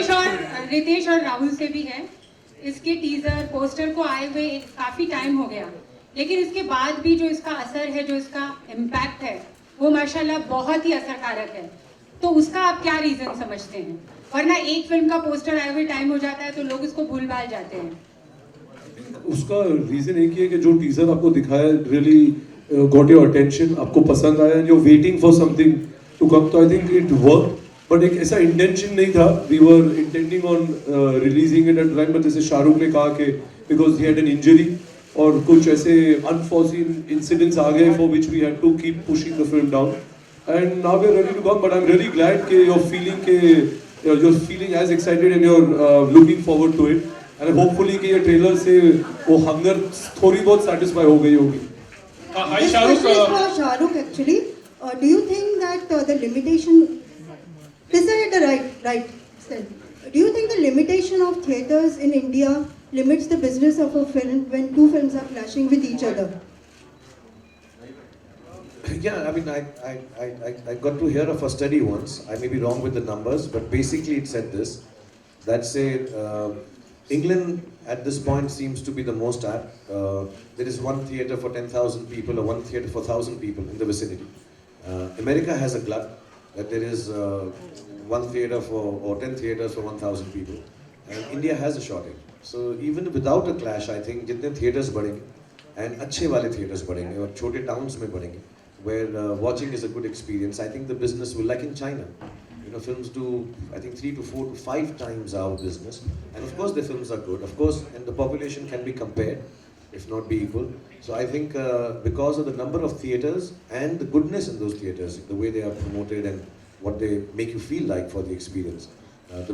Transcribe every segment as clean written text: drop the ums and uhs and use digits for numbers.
रितेश और राहुल से भी है। इसके टीजर पोस्टर को आए हुए काफी टाइम हो गया, लेकिन इसके बाद भी जो इसका असर है, जो इसका इम्पैक्ट है, वो माशाल्लाह बहुत ही असरकारक है। तो उसका आप क्या रीजन समझते हैं? वरना एक फिल्म का पोस्टर आए हुए टाइम हो जाता है तो लोग उसको भूल भाल जाते हैं। उसका रीजन एक ही है कि जो टीजर आपको दिखाया रियली गॉट योर अटेंशन, आपको पसंद आया, you waiting for something to come, तो I think it work. But एक ऐसा इंटेंशन नहीं था, we were intending on releasing it at time, but जैसे शाहरुख ने कहा कि because he had an injury और कुछ ऐसे अनफॉर्सीन इंसिडेंट्स आ गए for which we had to keep pushing the film down, and now we are ready to come. But I am really glad कि you're feeling as excited and you're looking forward to it, and hopefully कि ये trailer से वो hunger थोड़ी बहुत satisfy हो गई होगी। Hi Shahrukh. This question is for Shahrukh actually. Do you think that the limitation? This is the right. Do you think the limitation of theaters in India limits the business of a film when two films are clashing with each other? Yeah, I mean, I got to hear of a study once. I may be wrong with the numbers, but basically it said this: that say England at this point seems to be the most apt. There is one theatre for 10,000 people or one theatre for 1,000 people in the vicinity. America has a glut that there is one theatre for or 10 theatres for 1,000 people, and India has a shortage. So even without a clash, I think जितने theatres बढ़ेंगे and अच्छे वाले theatres बढ़ेंगे और छोटे towns में बढ़ेंगे, where watching is a good experience, I think the business will, like in China, you know, films do, I think 3 to 4 to 5 times our business, and of course the films are good, of course, and the population can be compared, if not be equal. So I think because of the number of theatres and the goodness in those theatres, the way they are promoted and what they make you feel like for the experience,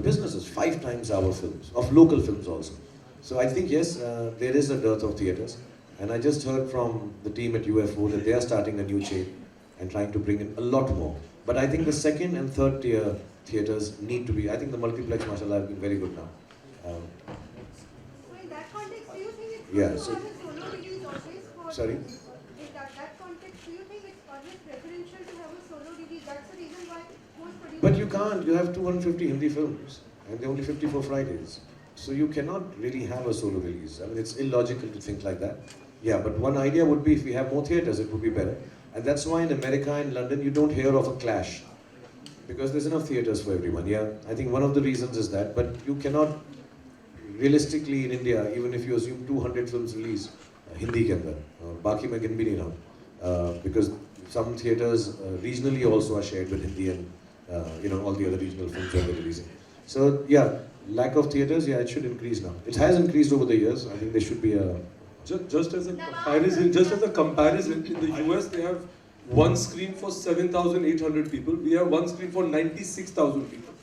the business is 5 times our films, of local films also. So I think yes, there is a dearth of theatres. And I just heard from the team at UFO that they are starting a new chain and trying to bring in a lot more. But I think the second and third tier theatres need to be, I think the multiplex, mashallah, have been very good now. So in that context, do you think it's Yeah, good so- to have a solo release always for... Sorry? In that context, do you think it's always preferential to have a solo release? That's the reason why most producers... But you can't, you have 250 Hindi films and there are only 54 Fridays. So you cannot really have a solo release. I mean, it's illogical to think like that. Yeah, but one idea would be if we have more theatres, it would be better. And that's why in America and London, you don't hear of a clash. Because there's enough theatres for everyone. Yeah, I think one of the reasons is that. But you cannot, realistically in India, even if you assume 200 films release, Hindi ke andar, baaki mein gin bhi nahi raha. Because some theatres regionally also are shared with Hindi and you know, all the other regional films that they're releasing. So yeah, lack of theatres, yeah, it should increase now. It has increased over the years. I think there should be a... Just as a comparison, in the US they have one screen for 7,800 people. We have one screen for 96,000 people.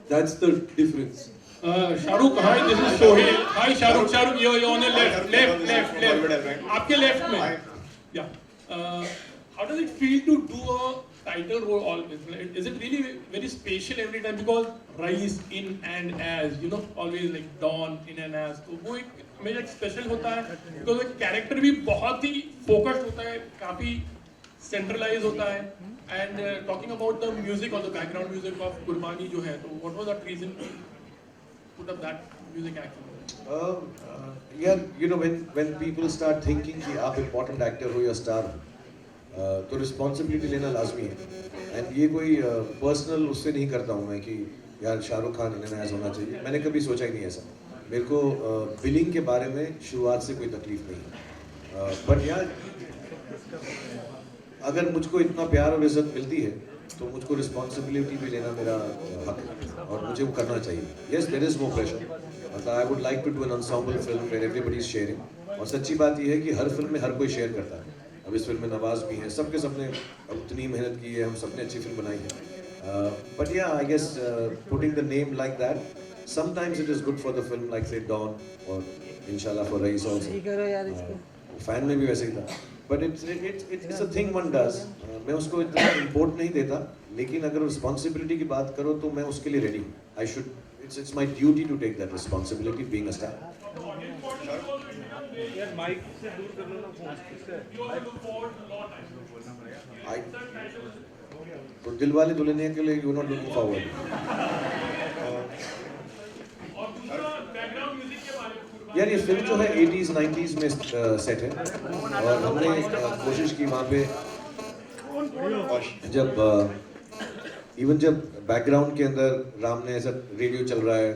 That's the difference. Shahrukh, hi, this is Sohail. Hi Shahrukh, you're on the left. आपके left में. Yeah. How does it feel to do a title role always? Is it really very special every time? Because Rise in and as, you know, always like Dawn in and as. तो वो एक हमेशा एक special होता है, because एक character भी बहुत ही फोकस्ड होता है, काफी सेंट्रलाइज होता है. And talking about the music और the background music of Qurbani जो है, तो what was that reason to put up that music actually? Yeah, you know, when people start thinking कि आप important actor हो या star हो, तो रिस्पॉन्सिबिलिटी लेना लाजमी है. एंड ये कोई पर्सनल उससे नहीं करता हूँ मैं कि यार शाहरुख खान इन्हें ऐसा होना चाहिए. मैंने कभी सोचा ही नहीं ऐसा. मेरे को बिलिंग के बारे में शुरुआत से कोई तकलीफ नहीं है. बट यार अगर मुझको इतना प्यार और इज्जत मिलती है तो मुझको रिस्पॉन्सिबिलिटी भी लेना मेरा हक है और मुझे वो करना चाहिए. Yes, there is no pressure. मतलब I would like to do an ensemble film where everybody is sharing. और सच्ची बात ये है कि हर फिल्म में हर कोई शेयर करता है. अब इस फिल्म में नवाज भी हैं, सबके सबने उतनी मेहनत की है, हम सबने अच्छी फिल्म बनाई है. But yeah I guess putting the name like that, sometimes it is good for the film, like say Dawn or inshallah for Rais also. Fan में भी वैसे ही था. But it's a thing one does. मैं उसको इतना import नहीं देता, लेकिन अगर रिस्पॉन्सिबिलिटी की बात करो तो मैं उसके लिए ready. I should, it's my duty to take that responsibility being a star. यार माइक से दूर कर लो ना फोन. तो दिल वाले दुल्हनिया के लिए यू नॉट लुकिंग फॉरवर्ड. यार ये फिल्म जो है 80s 90s में सेट है और हमने कोशिश की वहाँ पे जब इवन जब बैकग्राउंड के अंदर राम ने ऐसा रेडियो चल रहा है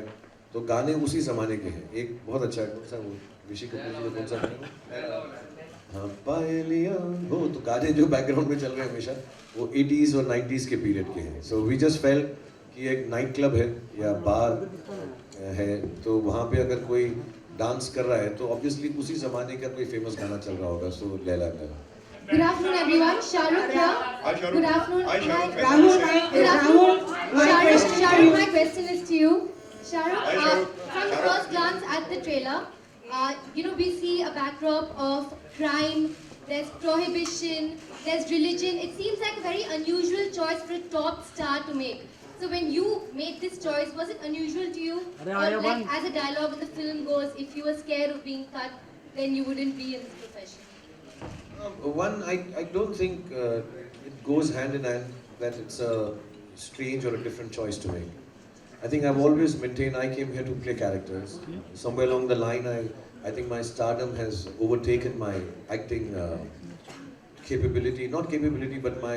तो गाने उसी जमाने के हैं। एक बहुत अच्छा है, कौन सा वो ऋषि कपूर जी का कौन सा गाना? हाँ पायलिया वो, तो गाने जो बैकग्राउंड में चल रहे हैं हमेशा वो 80s और 90s के पीरियड के हैं। सो वी जस्ट फेल्ट कि एक नाइट क्लब है या बार है तो वहाँ पे अगर कोई डांस कर रहा है तो ऑब्वियसली उसी जमाने का कोई फेमस गाना चल रहा होगा। सो Laila Laila. Good afternoon, everyone. Shahrukh here. Hi, Shahrukh. Good afternoon. Hi, Shahrukh. Rahul, Good afternoon. Shahrukh, my question is to you. Hi, Shahrukh, Shahrukh. from the first glance at the trailer, we see a backdrop of crime. There's prohibition. There's religion. It seems like a very unusual choice for a top star to make. So when you made this choice, was it unusual to you? Or like as a dialogue in the film goes, if you were scared of being cut, then you wouldn't be in this profession. One, I don't think it goes hand in hand that it's a strange or a different choice to make. I think I've always maintained I came here to play characters. Somewhere along the line, I think my stardom has overtaken my acting capability, not capability, but my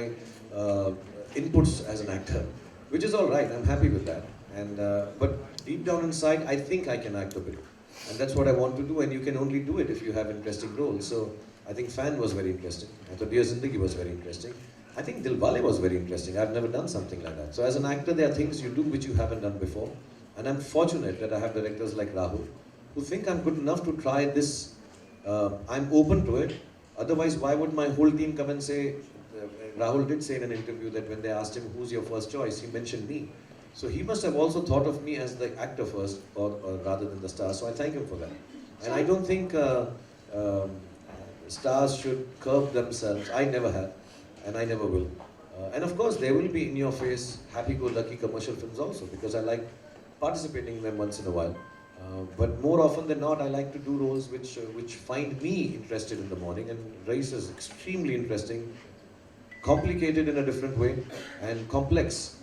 inputs as an actor, which is all right. I'm happy with that. And but deep down inside, I think I can act a bit, and that's what I want to do. And you can only do it if you have interesting roles. So I think Fan was very interesting. I thought Dear Zindagi was very interesting. I think Dilwale was very interesting. I've never done something like that. So as an actor, there are things you do which you haven't done before. And I'm fortunate that I have directors like Rahul who think I'm good enough to try this. I'm open to it. Otherwise, why would my whole team come and say, Rahul did say in an interview that when they asked him, who's your first choice, he mentioned me. So he must have also thought of me as the actor first, or rather than the star. So I thank him for that. And I don't think stars should curb themselves. I never have, and I never will. And of course, there will be in your face happy-go-lucky commercial films also, because I like participating in them once in a while. But more often than not, I like to do roles which find me interested in the morning. And Race is extremely interesting, complicated in a different way, and complex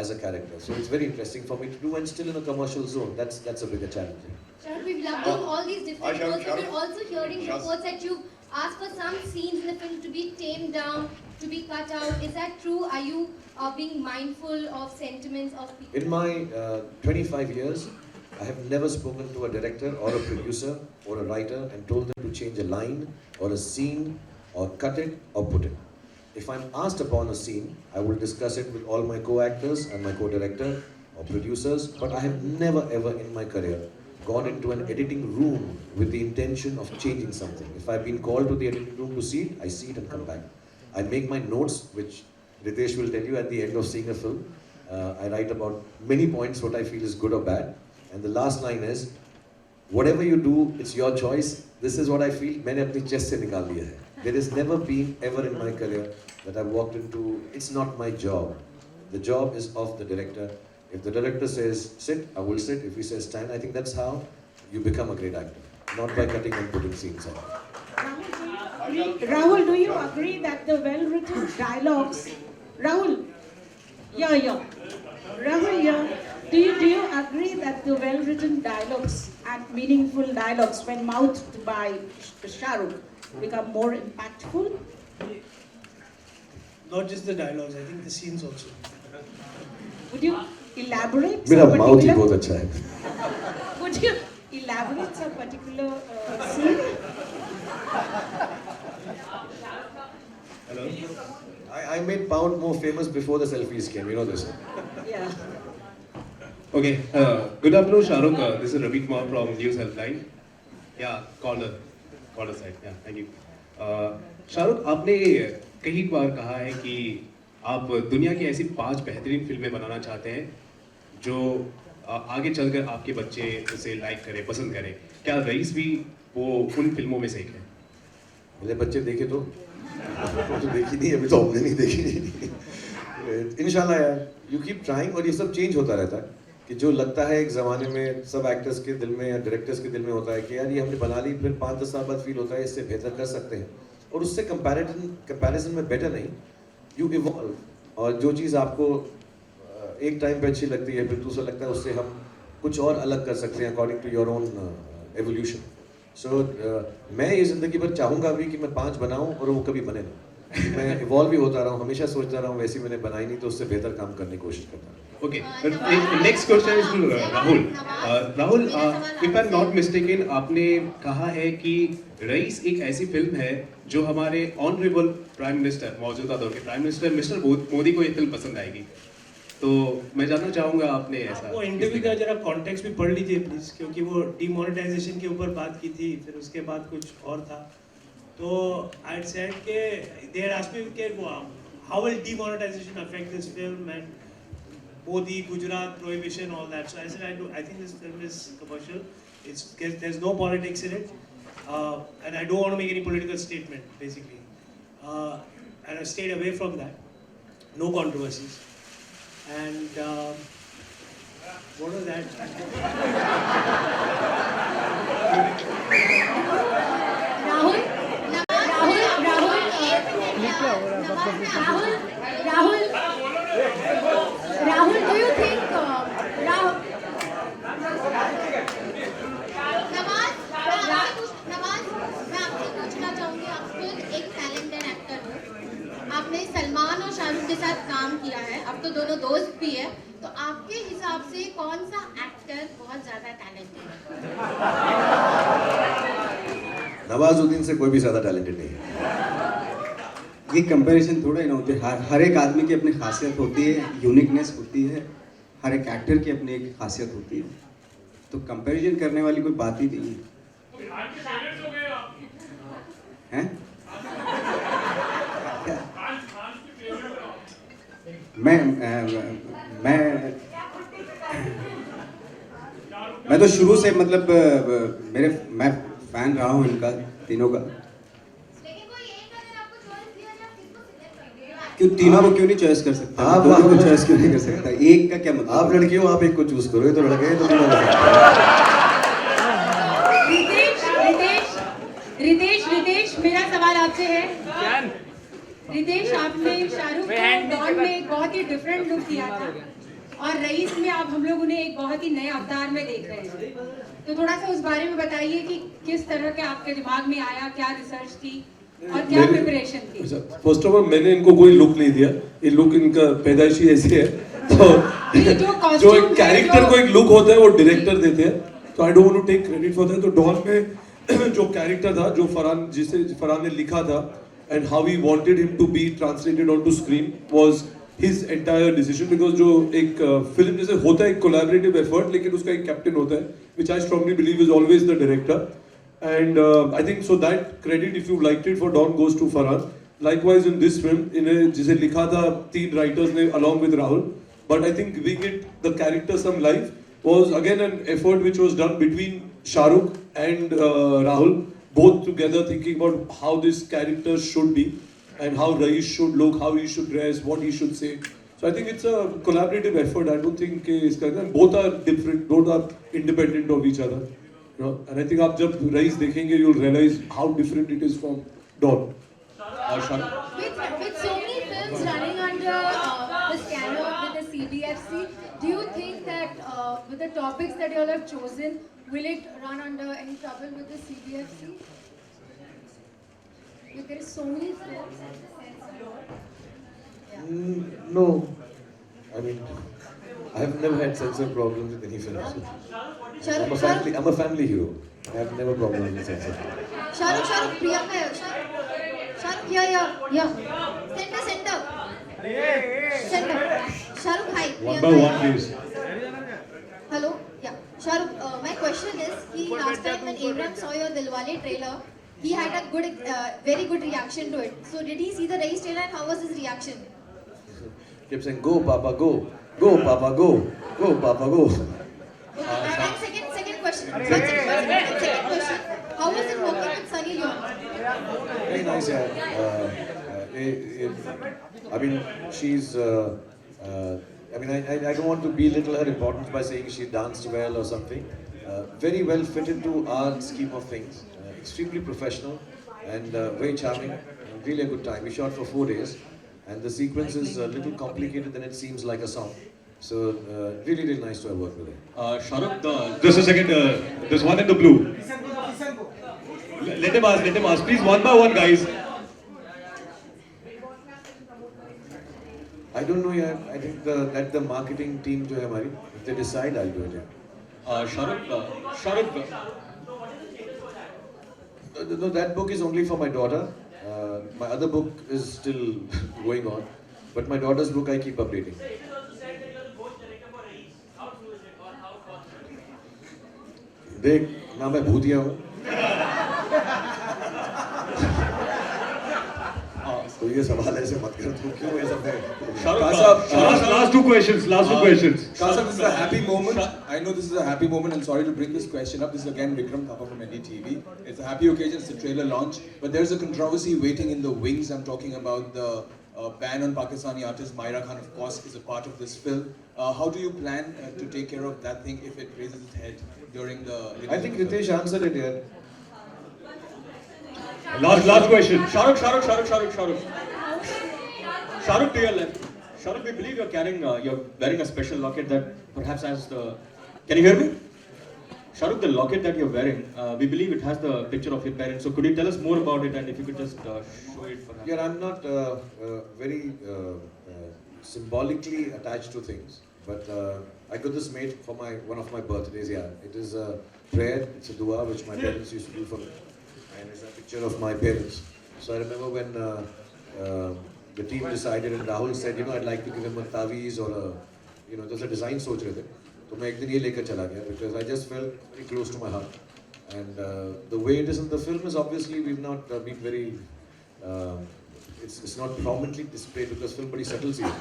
as a character. So it's very interesting for me to do, and still in a commercial zone. That's a bigger challenge. Shahrukh, we've loved all these different Hi, Shahrukh, roles, but Shahrukh. we're also hearing Shahrukh. reports that you've asked for some scenes in the film to be tamed down, to be cut out. Is that true? Are you being mindful of sentiments of people? In my 25 years, I have never spoken to a director or a producer or a writer and told them to change a line or a scene or cut it or put it. If I'm asked upon a scene, I will discuss it with all my co-actors and my co-director or producers, but I have never ever in my career gone into an editing room with the intention of changing something. If I've been called to the editing room to see it, I see it and come back. I make my notes, which Ritesh will tell you at the end of seeing a film. I write about many points, what I feel is good or bad. And the last line is, whatever you do, it's your choice. This is what I feel. मैंने अपनी chest से निकाल दिया है. There has never been ever in my career that I've walked into, it's not my job. The job is of the director. If the director says sit, I will sit. If he says stand, I think that's how you become a great actor. Not by cutting and putting scenes out. Rahul, do you agree that the well-written dialogues, Rahul, do you agree that the well-written dialogues and meaningful dialogues when mouthed by Shahrukh become more impactful? Not just the dialogues, I think the scenes also. Would you elaborate? मेरा some mouth ही particular- बहुत अच्छा है. Would you elaborate some particular scene? Hello? I made Pound more famous before the selfies came, you know this. Yeah. Okay, good afternoon, Shahrukh. This is Ravi Kumar from News Helpline. Yeah, caller side. Yeah, thank you. Shahrukh, आपने कई बार कहा है कि आप दुनिया की ऐसी 5 बेहतरीन फिल्में बनाना चाहते हैं जो आगे चलकर आपके बच्चे उसे लाइक करें, पसंद करें. क्या रईस भी वो उन फिल्मों में से एक है? मेरे बच्चे देखे तो देखी नहीं, अभी तो हमने नहीं देखी. इंशाल्लाह यार, you keep trying, और ये सब चेंज होता रहता है कि जो लगता है एक ज़माने में सब एक्टर्स के दिल में या डायरेक्टर्स के दिल में होता है कि यार ये हमने बना ली, फिर 5-10 साल बाद फील होता है इससे बेहतर कर सकते हैं, और उससे कंपैरिजन में बेटर नहीं, यू इवॉल्व. और जो चीज़ आपको एक टाइम पे अच्छी लगती है, फिर दूसरा लगता है उससे हम कुछ और अलग कर सकते हैं according to your own evolution. So मैं ये जिंदगी भर चाहूँगा भी कि मैं 5 बनाऊँ और वो कभी बने ना. मैं इवॉल्व भी होता रहा हूँ, हमेशा सोचता रहा हूँ वैसी मैंने बनाई नहीं तो उससे बेहतर काम करने की कोशिश करता हूँ. Okay. Next question is to Rahul. Rahul, if I'm not mistaken, आपने कहा है कि रईस एक ऐसी फिल्म है जो हमारे ऑनरेबल प्राइम मिनिस्टर, मौजूदा दौर के प्राइम मिनिस्टर मिस्टर मोदी को ये फिल्म पसंद आएगी. तो मैं जानना चाहूँगा आपने ऐसा. वो इंटरव्यू का जरा कॉन्टेक्स्ट भी पढ़ लीजिए प्लीज, क्योंकि वो डिमोनेटाइजेशन के ऊपर बात की थी, फिर उसके बाद कुछ और था. तो आई सेड के दे हैड आस्क्ड मी के how will demonetisation affect this film and Modi, Gujarat, prohibition, all that. So I said, I think this film is commercial. There's no politics in it, and I don't want to make any political statement, basically. And I stayed away from that. No controversies. And what was that? Rahul, do you think Rahul? Nawaz, मैं आपसे पूछना चाहूँगी, आप खुद एक talented actor हो, आपने सलमान और शाहरुख के साथ काम किया है, अब तो दोनों दोस्त भी है, तो आपके हिसाब से कौन सा एक्टर बहुत ज़्यादा टैलेंटेड है? नवाजुद्दीन से कोई भी ज़्यादा टैलेंटेड नहीं है. ये कंपैरिजन थोड़ा ही ना होते. हर एक आदमी की अपनी खासियत होती है, यूनिकनेस होती है, हर एक एक्टर की अपनी एक खासियत होती है, तो कंपैरिजन करने वाली कोई बात ही नहीं है. हैं? मैं तो शुरू से मतलब मैं फैन रहा हूँ इनका तीनों का. क्यों तीनों को क्यों नहीं चॉइस कर सकता? आप दोनों को चॉइस क्यों नहीं कर सकता? एक का क्या मतलब? आप लड़की हो, आप एक को चूज करो. ये तो लड़के हैं तो तीनों को. रितेश, मेरा सवाल आपसे है. रितेश, आपने शाहरुख को डॉन में एक बहुत ही डिफरेंट लुक दिया था और रईस में आप हम लोग उन्हें एक बहुत ही नए अवतार में देख रहे हैं. तो थोड़ा सा उस बारे में बताइए कि किस तरह के आपके दिमाग में आया, क्या रिसर्च थी और क्या प्रिपरेशन थी? फर्स्ट ऑफ ऑल मैंने इनको कोई लुक नहीं दिया, ये लुक इनका पैदाइशी ऐसे है. तो जो एक कैरेक्टर को एक लुक होता है वो डायरेक्टर देते हैं, तो I don't want to take credit for that. तो डॉन में जो कैरेक्टर था, जो फरहान ने लिखा था and how he wanted him to be translated onto screen was his entire decision, because जो एक फिल्म जैसे होता है एक collaborative effort, लेकिन उसका एक कैप्टन होता है, which I strongly believe is always the director. And I think so that credit, if you liked it for Don, goes to Farhan. Likewise in this film, इन्हें जिसे लिखा था 3 writers ने along with Rahul, but I think giving it the character some life was again an effort which was done between Shahrukh and Rahul, both together thinking about how this character should be and how Raish should look, how he should dress, what he should say. So I think it's a collaborative effort. I don't think both are different, both are independent of each other. You know, and I think आप जब Raish देखेंगे, you'll realize how different it is from Don or Shahrukh. With so many films running under the scanner with the CBFC, do you think that with the topics that you all have chosen, will it run under any trouble with the CBFC? Because there is so many films at the censor board. Yeah. No, I mean, I've never had censor problems with any film. I'm a family hero. I have never problems with censor. Shahrukh, Priyanka, Shahrukh, here. Center. Shahrukh, hi. One by one, please. Hello. Yeah. Shahrukh, my question is, last time when Abraham saw your Dilwale trailer, he had a very good reaction to it. So did he see the Raish trailer and how was his reaction? Kept saying, "Go, Papa, go, go, Papa, go, go, Papa, go." And second question. Second question. How was it working with Sunny Leone? Very nice, yeah. I mean, she's. I mean, I don't want to belittle her importance by saying she danced well or something. Very well fit into our scheme of things. Extremely professional and very charming. Really a good time. We shot for 4 days, and the sequence is a little complicated than it seems like a song. So really nice to have worked with him. Shahrukh, just a second. There's one in the blue. Let him ask. Please, one by one, guys. I don't know yet. I think let the marketing team जो है हमारी, if they decide, I'll do it. Yeah. Shahrukh. No, that book is only for my daughter. My other book is still going on, but my daughter's book I keep updating. देख ना मैं भूतिया हूँ तो ये सवाल ऐसे मत कर तू क्यों ये सब Last two questions. Kausab, this is a happy moment. I know this is a happy moment, and sorry to bring this question up. This is again Vikram Thapa from NDTV. It's a happy occasion, it's a trailer launch, but there's a controversy waiting in the wings. I'm talking about the ban on Pakistani artist. Myra Khan, of course, is a part of this film. How do you plan to take care of that thing if it raises its head during the... I think Ritesh answered it here. Last question. Shahrukh, to your left. Shahrukh, we believe you're wearing a special locket that perhaps has the... Can you hear me? Shahrukh, the locket that you're wearing, we believe it has the picture of your parents. So could you tell us more about it, and if you could just show it perhaps? Yeah, I'm not very symbolically attached to things, but I got this made for one of my birthdays. Yeah, it is a prayer. It's a dua which my parents used to do for me, and it's a picture of my parents. So I remember when the team decided, and Rahul said, I'd like to give him a taweez or a, there's a design सोच रहे थे, तो मैं एक दिन ये लेकर चला गया because I just felt very close to my heart, and the way it is in the film is obviously we've not been very, it's not prominently displayed because film बड़ी subtle सी है,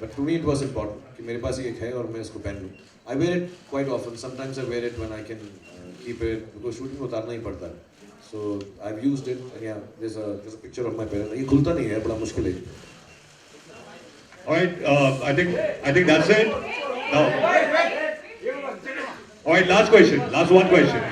but to me it was important कि मेरे पास ये एक है और मैं इसको पहन लूँ. I wear it quite often. Sometimes I wear it when I can keep it because shooting में उतारना ही पड़ता है. So I've used it, and yeah, there's a picture of my parents. ये खुलता नहीं है, बड़ा मुश्किल है. Alright, I think that's it. Now. Alright, last one question.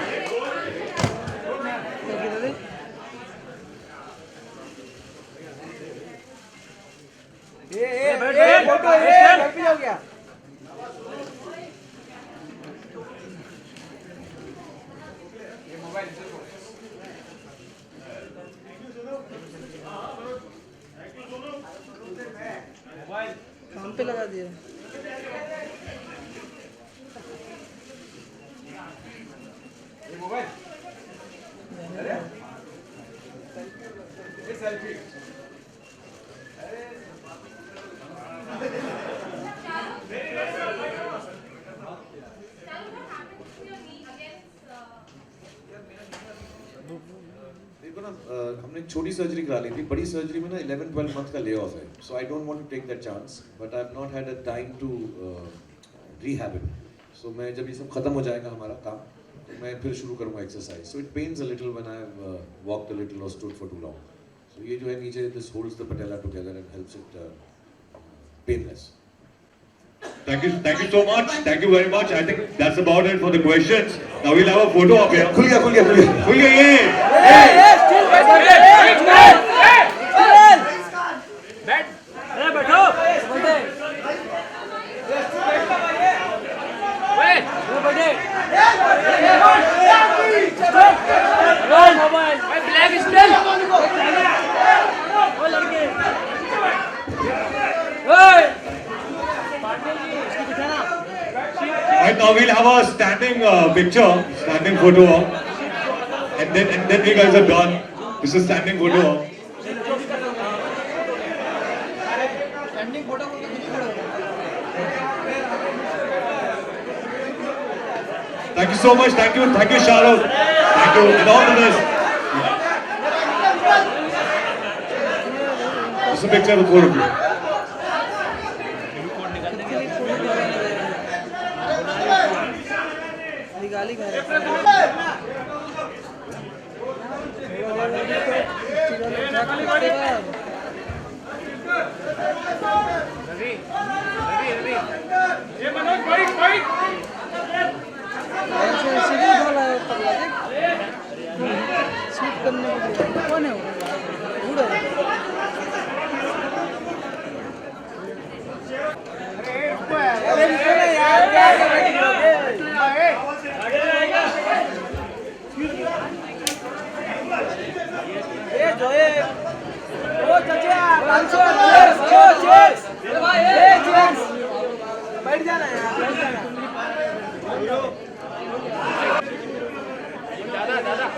काम पे लगा दिया हमने छोटी सर्जरी करा ली थी, बड़ी सर्जरी में ना 11-12 मंथ का ले ऑफ है, so I don't want to take that chance, but I've not had a time to rehab it. So मैं जब ये सब खत्म हो जाएगा हमारा काम, तो मैं फिर शुरू करूँगा exercise. So it pains a little when I've walked a little or stood for too long. So ये जो है नीचे, this holds the patella together and helps it painless. Thank you so much. Thank you very much. I think that's about it for the questions. Now we'll have a photo up here. खुल गया ये. Right now we'll have a standing photo op, and then you guys are done. This is standing photo op. Thank you so much. Thank you, Shahrukh. Thank you, and all the best. This is a picture of the four of you. गाली खा shoot करने के लिए कौन है वो?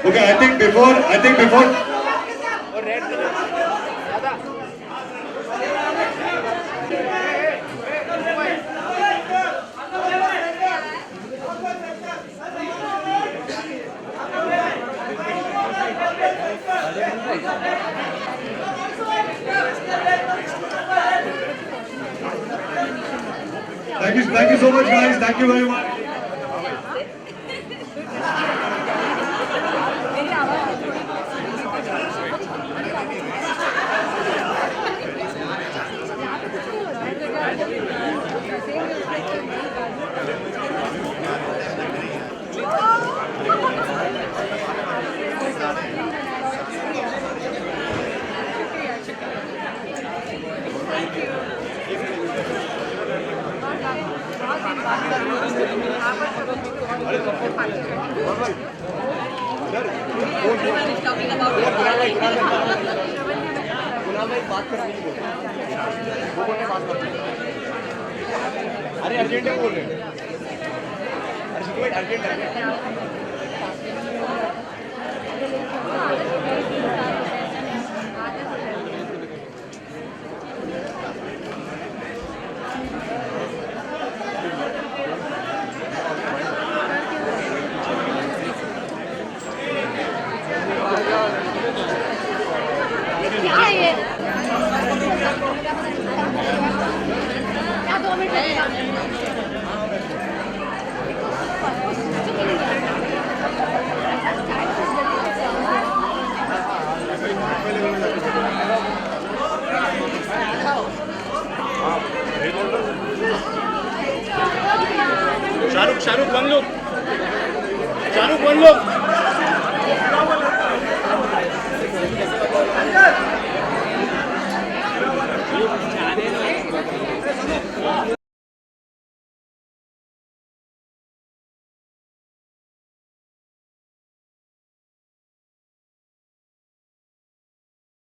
Okay, I think before. Thank you so much, guys. Thank you very much. अरे urgent है बोल रहे हैं। अर्जेंट है। Shahrukh one look